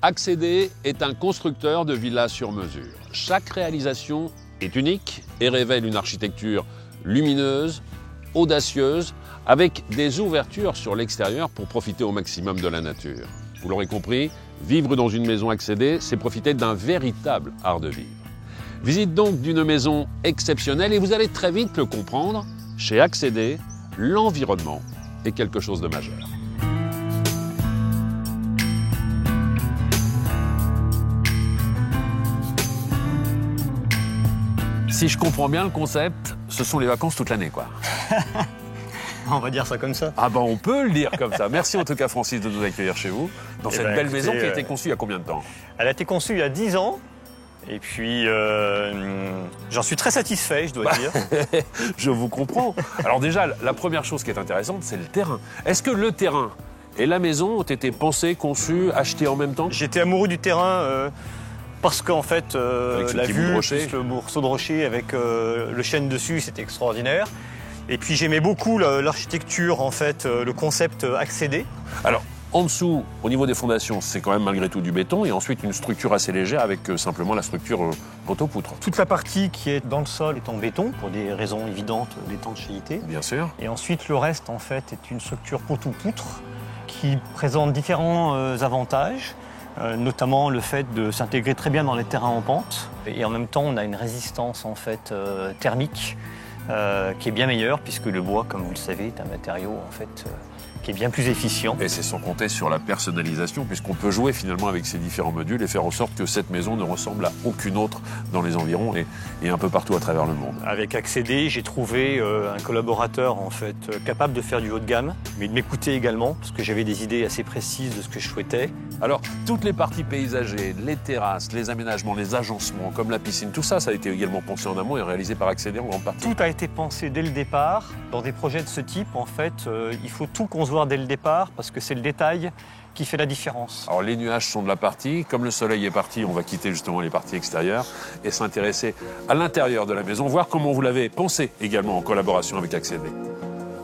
Accéder est un constructeur de villas sur mesure. Chaque réalisation est unique et révèle une architecture lumineuse, audacieuse, avec des ouvertures sur l'extérieur pour profiter au maximum de la nature. Vous l'aurez compris, vivre dans une maison Accéder, c'est profiter d'un véritable art de vivre. Visite donc d'une maison exceptionnelle et vous allez très vite le comprendre, chez Accéder, l'environnement est quelque chose de majeur. Si je comprends bien le concept, ce sont les vacances toute l'année, quoi. On va dire ça comme ça. Ah ben on peut le dire comme ça. Merci en tout cas Francis de nous accueillir chez vous, dans cette belle maison qui a été conçue il y a combien de temps? Elle a été conçue il y a 10 ans. Et puis, j'en suis très satisfait, je dois dire. Je vous comprends. Alors déjà, la première chose qui est intéressante, c'est le terrain. Est-ce que le terrain et la maison ont été pensés, conçus, achetés en même temps? J'étais amoureux du terrain parce qu'en fait, la vue, le morceau de rocher avec le chêne dessus, c'était extraordinaire. Et puis j'aimais beaucoup l'architecture, en fait, le concept Accéder. Alors, en dessous, au niveau des fondations, c'est quand même malgré tout du béton et ensuite une structure assez légère avec simplement la structure poteau-poutre. Toute la partie qui est dans le sol est en béton pour des raisons évidentes d'étanchéité. Bien sûr. Et ensuite, le reste, en fait, est une structure poteau-poutre qui présente différents avantages, notamment le fait de s'intégrer très bien dans les terrains en pente. Et en même temps, on a une résistance, en fait, thermique qui est bien meilleure puisque le bois, comme vous le savez, est un matériau, en fait, qui est bien plus efficient. Et c'est sans compter sur la personnalisation, puisqu'on peut jouer finalement avec ces différents modules et faire en sorte que cette maison ne ressemble à aucune autre dans les environs et un peu partout à travers le monde. Avec Accéder, j'ai trouvé un collaborateur en fait capable de faire du haut de gamme, mais de m'écouter également, parce que j'avais des idées assez précises de ce que je souhaitais. Alors, toutes les parties paysagées, les terrasses, les aménagements, les agencements, comme la piscine, tout ça, ça a été également pensé en amont et réalisé par Accéder en grande partie. Tout a été pensé dès le départ. Dans des projets de ce type, en fait, il faut tout concevoir dès le départ parce que c'est le détail qui fait la différence. Alors les nuages sont de la partie, comme le soleil est parti, on va quitter justement les parties extérieures et s'intéresser à l'intérieur de la maison, voir comment vous l'avez pensé également en collaboration avec Accéder.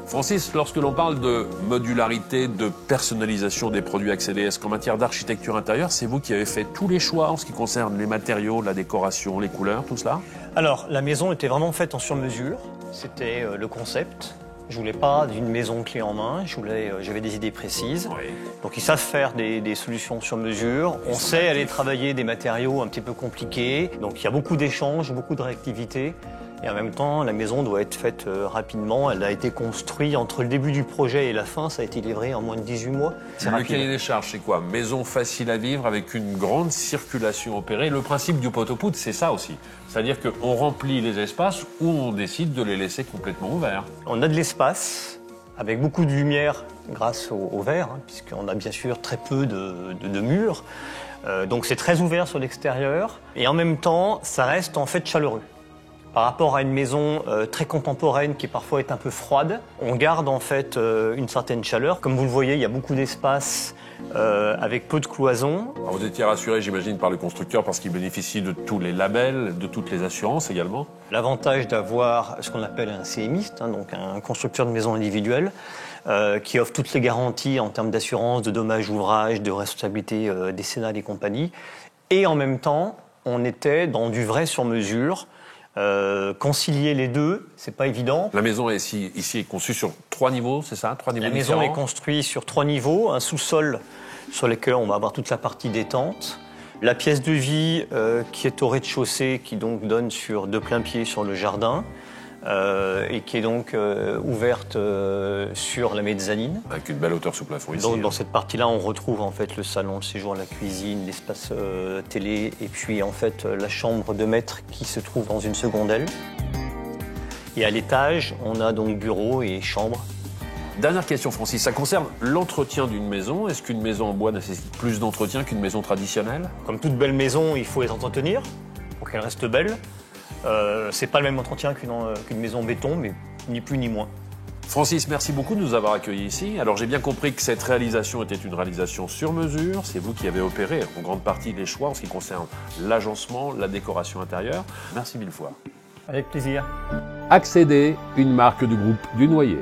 Francis, lorsque l'on parle de modularité, de personnalisation des produits Accéder, est-ce qu'en matière d'architecture intérieure, c'est vous qui avez fait tous les choix en ce qui concerne les matériaux, la décoration, les couleurs, tout cela? Alors, la maison était vraiment faite en sur-mesure, c'était le concept. Je voulais pas d'une maison clé en main, j'avais des idées précises. Oui. Donc ils savent faire des solutions sur mesure. On sait aller travailler des matériaux un petit peu compliqués. Donc il y a beaucoup d'échanges, beaucoup de réactivité. Et en même temps, la maison doit être faite rapidement. Elle a été construite entre le début du projet et la fin. Ça a été livré en moins de 18 mois. Le cahier des charges, c'est quoi? Maison facile à vivre avec une grande circulation opérée. Le principe du poteau-poutre, c'est ça aussi. C'est-à-dire qu'on remplit les espaces ou on décide de les laisser complètement ouverts. On a de l'espace avec beaucoup de lumière grâce au verre, puisqu'on a bien sûr très peu de murs. Donc c'est très ouvert sur l'extérieur. Et en même temps, ça reste en fait chaleureux. Par rapport à une maison très contemporaine qui parfois est un peu froide, on garde en fait une certaine chaleur. Comme vous le voyez, il y a beaucoup d'espace avec peu de cloisons. Alors vous étiez rassuré, j'imagine, par le constructeur parce qu'il bénéficie de tous les labels, de toutes les assurances également. L'avantage d'avoir ce qu'on appelle un CMiste, donc un constructeur de maisons individuelles, qui offre toutes les garanties en termes d'assurance, de dommages ouvrages, de responsabilité décennale et compagnie. Et en même temps, on était dans du vrai sur mesure. Concilier les deux, c'est pas évident. La maison ici est conçue sur 3 niveaux, c'est ça? 3 niveaux différents. La maison est construite sur 3 niveaux, un sous-sol sur lequel on va avoir toute la partie détente, la pièce de vie qui est au rez-de-chaussée, qui donc donne sur de plein pied sur le jardin. Et qui est donc ouverte sur la mezzanine. Avec une belle hauteur sous plafond ici. Donc, dans cette partie-là, on retrouve en fait le salon, le séjour, la cuisine, l'espace télé, et puis en fait la chambre de maître qui se trouve dans une seconde aile. Et à l'étage, on a donc bureau et chambre. Dernière question, Francis, ça concerne l'entretien d'une maison. Est-ce qu'une maison en bois nécessite plus d'entretien qu'une maison traditionnelle? Comme toute belle maison, il faut les entretenir pour qu'elle reste belle. C'est pas le même entretien qu'une maison en béton, mais ni plus ni moins. Francis, merci beaucoup de nous avoir accueillis ici. Alors j'ai bien compris que cette réalisation était une réalisation sur mesure. C'est vous qui avez opéré en grande partie les choix en ce qui concerne l'agencement, la décoration intérieure. Merci mille fois. Avec plaisir. Accéder, une marque du groupe du Noyer.